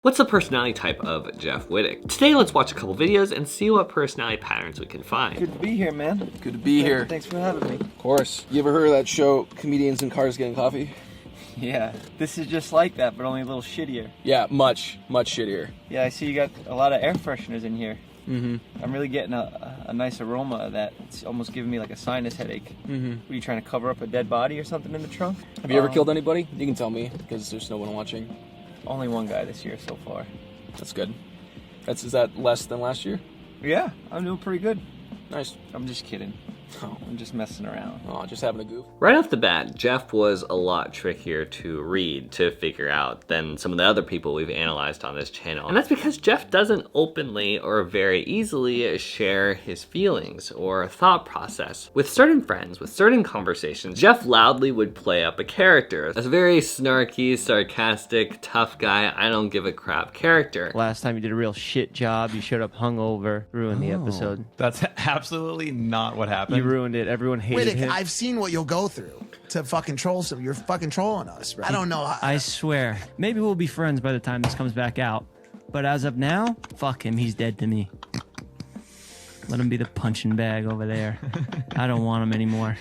What's the personality type of Jeff WITTEK? Today, let's watch a couple videos and see what personality patterns we can find. Good to be here, man. Good to be here. Thanks for having me. Of course. You ever heard of that show, Comedians in Cars Getting Coffee? Yeah, this is just like that, but only a little shittier. Yeah, much shittier. Yeah, I see you got a lot of air fresheners in here. Mm-hmm. I'm really getting a nice aroma that it's almost giving me like a sinus headache. Mm-hmm. Were you trying to cover up a dead body or something in the trunk? Have you ever killed anybody? You can tell me, because there's no one watching. Only one guy this year so far. That's good. Is that less than last year? Yeah, I'm doing pretty good. Nice. I'm just kidding. Oh. I'm just messing around. Oh, just having a goof. Right off the bat, Jeff was a lot trickier to read, to figure out than some of the other people we've analyzed on this channel. And that's because Jeff doesn't openly or very easily share his feelings or thought process. With certain friends, with certain conversations, Jeff loudly would play up a character. A very snarky, sarcastic, tough guy, I don't give a crap character. Last time you did a real shit job, you showed up hungover, ruined the episode. That's absolutely not what happened. You ruined it. Everyone hated him. I've seen what you'll go through to fucking troll some. You're fucking trolling us, right? I don't know. I swear. Maybe we'll be friends by the time this comes back out. But as of now, fuck him. He's dead to me. Let him be the punching bag over there. I don't want him anymore.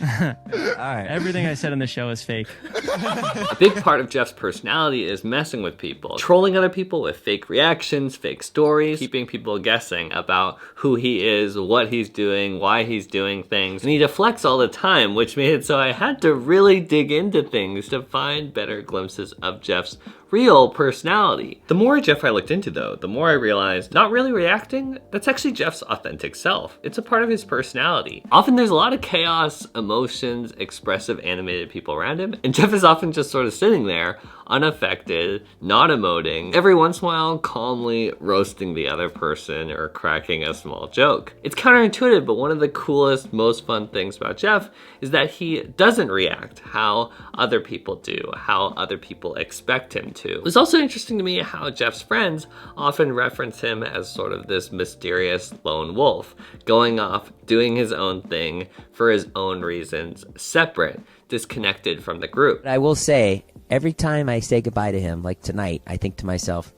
Alright. Everything I said in the show is fake. A big part of Jeff's personality is messing with people, trolling other people with fake reactions, fake stories, keeping people guessing about who he is, what he's doing, why he's doing things. And he deflects all the time, which made it so I had to really dig into things to find better glimpses of Jeff's real personality. The more Jeff I looked into though, the more I realized not really reacting, that's actually Jeff's authentic self. It's a part of his personality. Often there's a lot of chaos, emotions, expressive, animated people around him, and Jeff is often just sort of sitting there, unaffected, not emoting, every once in a while calmly roasting the other person or cracking a small joke. It's counterintuitive, but one of the coolest, most fun things about Jeff is that he doesn't react how other people do, how other people expect him to. It's also interesting to me how Jeff's friends often reference him as sort of this mysterious lone wolf, going off, doing his own thing for his own reasons, separate, disconnected from the group. I will say, every time I say goodbye to him, like tonight, I think to myself,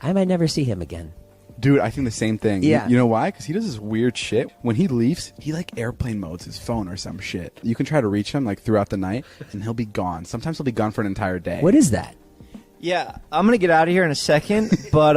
I might never see him again. Dude, I think the same thing. Yeah. You know why? Because he does this weird shit. When he leaves, he like airplane modes his phone or some shit. You can try to reach him like throughout the night and he'll be gone. Sometimes he'll be gone for an entire day. What is that? Yeah, I'm gonna get out of here in a second, but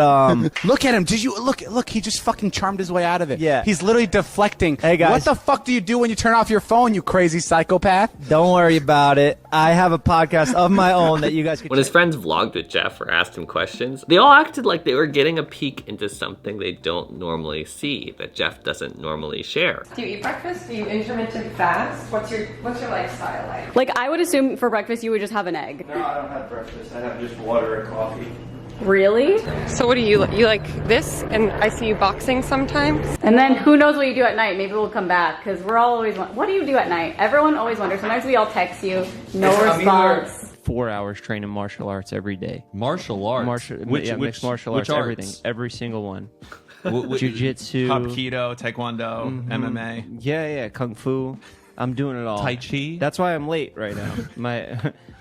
Look at him. Did you look, he just fucking charmed his way out of it. Yeah. He's literally deflecting. Hey, guys. What the fuck do you do when you turn off your phone, you crazy psychopath? don't worry about it. I have a podcast of my own that you guys can When his friends vlogged with Jeff or asked him questions, they all acted like they were getting a peek into something they don't normally see, that Jeff doesn't normally share. Do you eat breakfast? Do you intermittent fast? What's your lifestyle like? Like, I would assume for breakfast you would just have an egg. No, I don't have breakfast. I have just water and coffee. Really? So what do you like this? And I see you boxing sometimes. And then who knows what you do at night? Maybe we'll come back because we're all always, what do you do at night? Everyone always wonders. Sometimes we all text you, no response. 4 hours training martial arts every day. Martial arts? Mixed martial arts, everything. Every single one. Jiu-jitsu. Hapkido, Taekwondo, MMA. Yeah, Kung Fu. I'm doing it all. Tai Chi. That's why I'm late right now.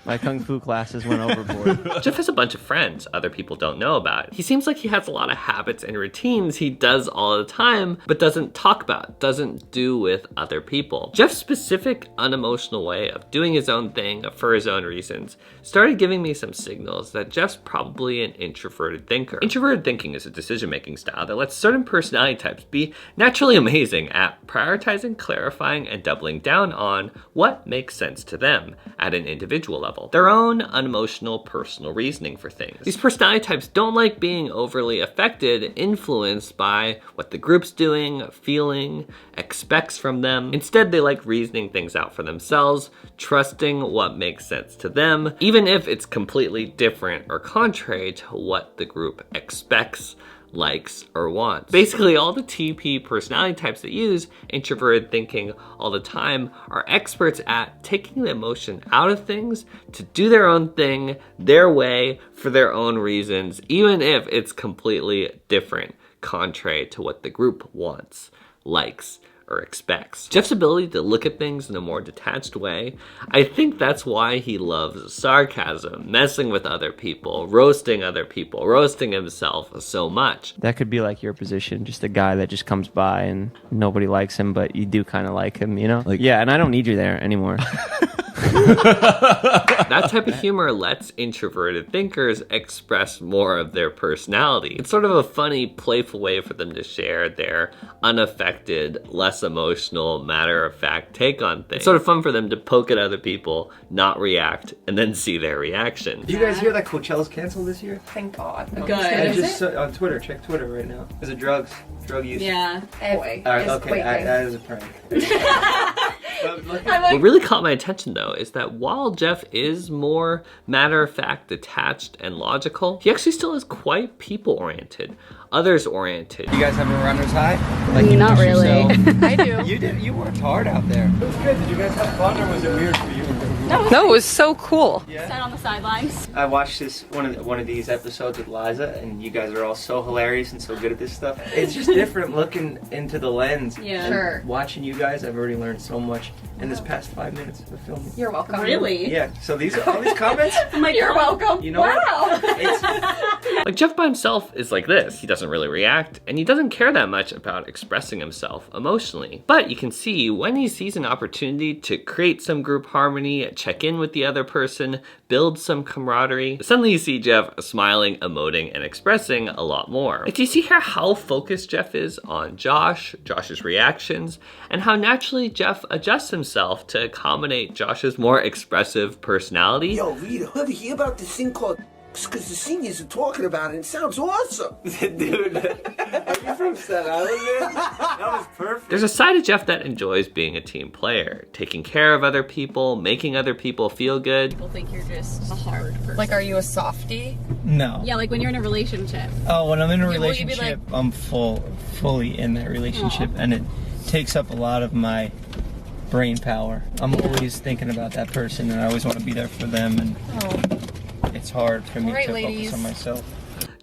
My Kung Fu classes went overboard. Jeff has a bunch of friends other people don't know about. He seems like he has a lot of habits and routines he does all the time, but doesn't talk about, doesn't do with other people. Jeff's specific unemotional way of doing his own thing for his own reasons started giving me some signals that Jeff's probably an introverted thinker. Introverted thinking is a decision-making style that lets certain personality types be naturally amazing at prioritizing, clarifying, and doubling down on what makes sense to them at an individual level. Their own unemotional personal reasoning for things. These personality types don't like being overly affected, influenced by what the group's doing, feeling, expects from them. Instead, they like reasoning things out for themselves, trusting what makes sense to them, even if it's completely different or contrary to what the group expects, likes, or wants. Basically, all the TP personality types that use introverted thinking all the time are experts at taking the emotion out of things to do their own thing, their way, for their own reasons, even if it's completely different, contrary to what the group wants, likes, or expects. Jeff's ability to look at things in a more detached way, I think that's why he loves sarcasm, messing with other people, roasting himself so much. That could be like your position, just a guy that just comes by and nobody likes him, but you do kind of like him, you know? Like, yeah, and I don't need you there anymore. That type of humor lets introverted thinkers express more of their personality. It's sort of a funny, playful way for them to share their unaffected, less emotional, matter-of-fact take on things. It's sort of fun for them to poke at other people, not react, and then see their reaction. Did you guys hear that Coachella's canceled this year? Thank God. Good. I just saw on Twitter. Check Twitter right now. Is it drug use? Yeah. Boy. All right, okay, that is a prank. What really caught my attention, though, is that while Jeff is more matter-of-fact, detached, and logical, he actually still is quite people-oriented, others-oriented. You guys have a runner's high? Not really. I do. You worked hard out there. It was good. Did you guys have fun, or was it weird for you? No, it was so cool. Sat on the sidelines. I watched one of these episodes with Liza, and you guys are all so hilarious and so good at this stuff. It's just different looking into the lens. Yeah. And Sure. watching you guys, I've already learned so much in this past 5 minutes of filming. You're welcome. Really? Yeah. So all these comments. I'm like, You're welcome. You know wow. what? It's, Like, Jeff by himself is like this. He doesn't really react, and he doesn't care that much about expressing himself emotionally. But you can see when he sees an opportunity to create some group harmony, check in with the other person, build some camaraderie, suddenly you see Jeff smiling, emoting, and expressing a lot more. Like, do you see here how focused Jeff is on Josh's reactions, and how naturally Jeff adjusts himself to accommodate Josh's more expressive personality? Yo, Rita, ever hear about this thing called... Because the seniors are talking about it, it sounds awesome. dude, are you from Staten Island, man? That was perfect. There's a side of Jeff that enjoys being a team player, taking care of other people, making other people feel good. People think you're just a hard person. Like, are you a softie? No. Yeah, like when you're in a relationship. Oh, when I'm in a will you be relationship, I'm fully in that relationship, and it takes up a lot of my brain power. I'm always thinking about that person, and I always want to be there for them, and it's hard for me to focus on myself.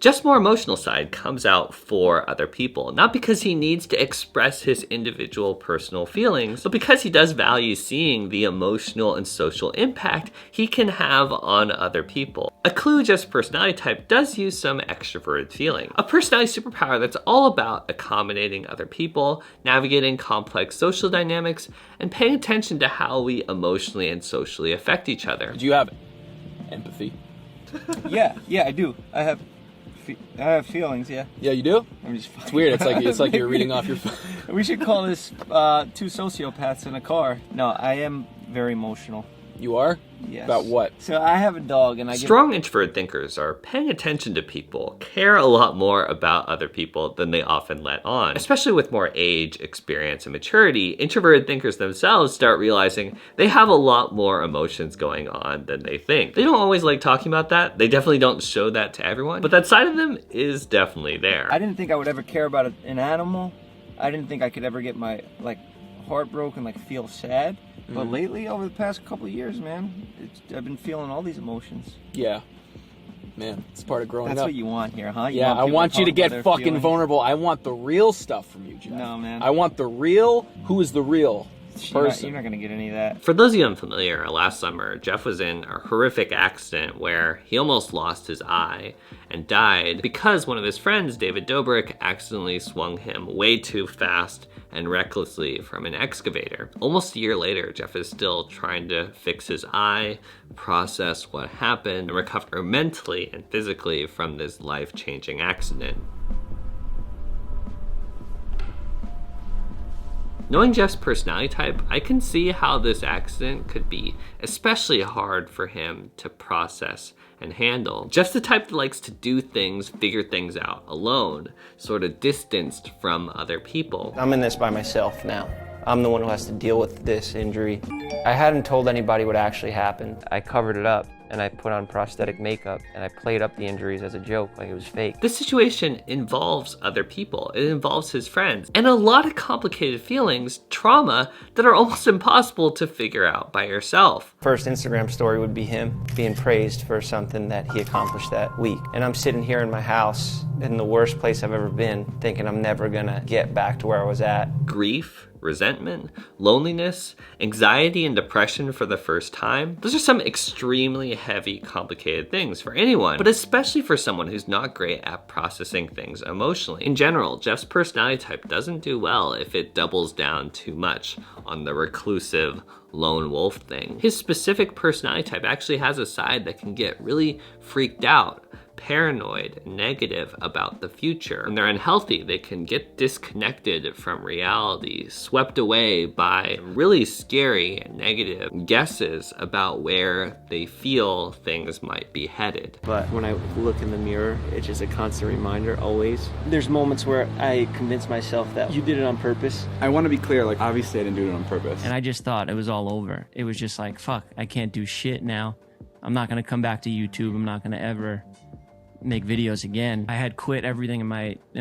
Jeff's more emotional side comes out for other people, not because he needs to express his individual personal feelings, but because he does value seeing the emotional and social impact he can have on other people. A clue Jeff's personality type does use some extroverted feeling. A personality superpower that's all about accommodating other people, navigating complex social dynamics, and paying attention to how we emotionally and socially affect each other. Do you have empathy? Yeah, I do. I have feelings, yeah. Yeah, you do? I'm just It's weird. It's like you're reading off your phone. We should call this two sociopaths in a car. No, I am very emotional. You are? Yes. About what? So I have a dog, and I Strong introverted thinkers are paying attention to people, care a lot more about other people than they often let on. Especially with more age, experience, and maturity, introverted thinkers themselves start realizing they have a lot more emotions going on than they think. They don't always like talking about that. They definitely don't show that to everyone, but that side of them is definitely there. I didn't think I would ever care about an animal. I didn't think I could ever get my heart broken, feel sad. But lately, over the past couple of years, man, I've been feeling all these emotions. Yeah. Man, it's part of growing up. That's what you want here, huh? Yeah, I want you to get fucking vulnerable. I want the real stuff from you, Jeff. No, man. I want the real, who is the real person. You're not going to get any of that. For those of you unfamiliar, last summer, Jeff was in a horrific accident where he almost lost his eye and died because one of his friends, David Dobrik, accidentally swung him way too fast and recklessly from an excavator. Almost a year later, Jeff is still trying to fix his eye, process what happened, and recover mentally and physically from this life-changing accident. Knowing Jeff's personality type, I can see how this accident could be especially hard for him to process and handle. Jeff's the type that likes to do things, figure things out alone, sort of distanced from other people. I'm in this by myself now. I'm the one who has to deal with this injury. I hadn't told anybody what actually happened. I covered it up, and I put on prosthetic makeup, and I played up the injuries as a joke, like it was fake. This situation involves other people. It involves his friends, and a lot of complicated feelings, trauma, that are almost impossible to figure out by yourself. First Instagram story would be him being praised for something that he accomplished that week. And I'm sitting here in my house, in the worst place I've ever been, thinking I'm never gonna get back to where I was at. Grief, resentment, loneliness, anxiety, and depression for the first time. Those are some extremely heavy, complicated things for anyone, but especially for someone who's not great at processing things emotionally. In general, Jeff's personality type doesn't do well if it doubles down too much on the reclusive, lone wolf thing. His specific personality type actually has a side that can get really freaked out, paranoid, negative about the future. When they're unhealthy, they can get disconnected from reality, swept away by really scary and negative guesses about where they feel things might be headed. But when I look in the mirror, it's just a constant reminder always. There's moments where I convince myself that you did it on purpose. I want to be clear, like, obviously I didn't do it on purpose. And I just thought it was all over. It was just like, fuck, I can't do shit now. I'm not gonna come back to YouTube. I'm not gonna ever make videos again. I had quit everything in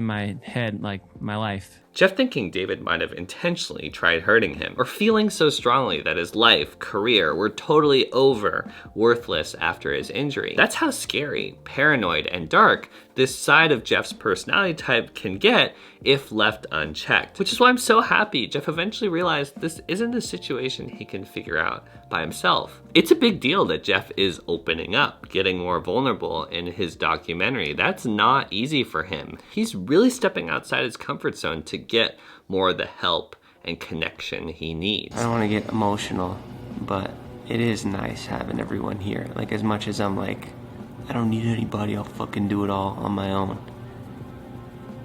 my head, like my life. Jeff thinking David might have intentionally tried hurting him, or feeling so strongly that his life, career were totally over, worthless after his injury. That's how scary, paranoid, and dark this side of Jeff's personality type can get if left unchecked. Which is why I'm so happy Jeff eventually realized this isn't a situation he can figure out by himself. It's a big deal that Jeff is opening up, getting more vulnerable in his documentary. That's not easy for him. He's really stepping outside his comfort zone to get more of the help and connection he needs. I don't want to get emotional, but it is nice having everyone here. Like, as much as I'm like, I don't need anybody, I'll fucking do it all on my own.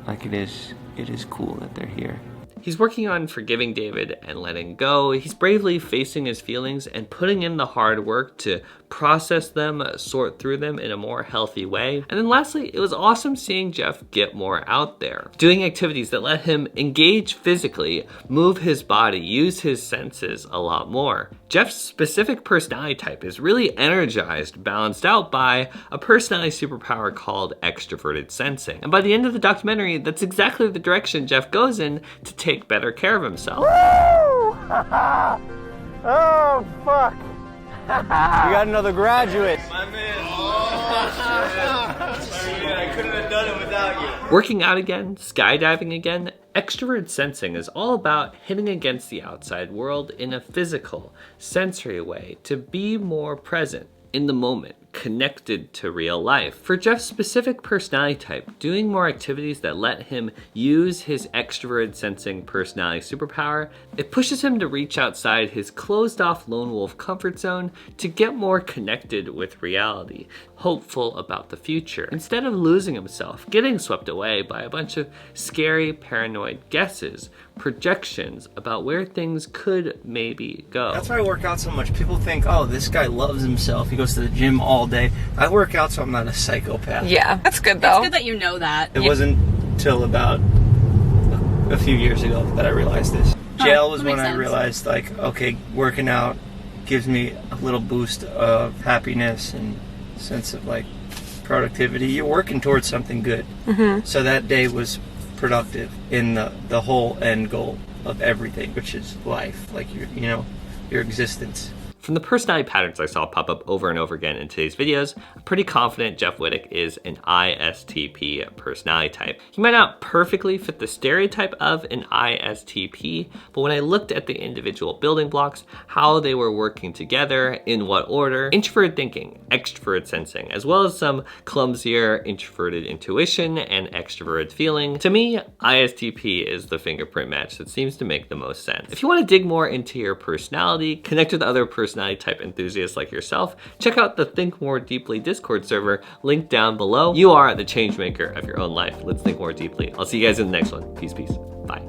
Like, it is cool that they're here. He's working on forgiving David and letting go. He's bravely facing his feelings and putting in the hard work to process them, sort through them in a more healthy way. And then lastly, it was awesome seeing Jeff get more out there, doing activities that let him engage physically, move his body, use his senses a lot more. Jeff's specific personality type is really energized, balanced out by a personality superpower called extroverted sensing. And by the end of the documentary, that's exactly the direction Jeff goes in to take better care of himself. Oh, fuck. We got another graduate. My man. Oh, shit. I couldn't have done it without you. Working out again, skydiving again, extrovert sensing is all about hitting against the outside world in a physical, sensory way to be more present in the moment, connected to real life. For Jeff's specific personality type, doing more activities that let him use his extroverted sensing personality superpower, it pushes him to reach outside his closed off lone wolf comfort zone to get more connected with reality, hopeful about the future, instead of losing himself, getting swept away by a bunch of scary, paranoid guesses, projections about where things could maybe go. That's why I work out so much. People think, oh, this guy loves himself. He goes to the gym all day. I work out so I'm not a psychopath. Yeah, that's good though. It's good that you know that. It wasn't till about a few years ago that I realized this. Jail was that when makes I sense. realized, like, okay, working out gives me a little boost of happiness and sense of, like, productivity. You're working towards something good. Mm-hmm. So that day was productive in the whole end goal of everything, which is life, like your existence. From the personality patterns I saw pop up over and over again in today's videos, I'm pretty confident Jeff WITTEK is an ISTP personality type. He might not perfectly fit the stereotype of an ISTP, but when I looked at the individual building blocks, how they were working together, in what order, introverted thinking, extroverted sensing, as well as some clumsier introverted intuition and extroverted feeling, to me, ISTP is the fingerprint match that seems to make the most sense. If you want to dig more into your personality, connect with other personality type enthusiasts like yourself, check out the Think More Deeply Discord server, linked down below. You are the change maker of your own life. Let's think more deeply. I'll see you guys in the next one. Peace, peace. Bye.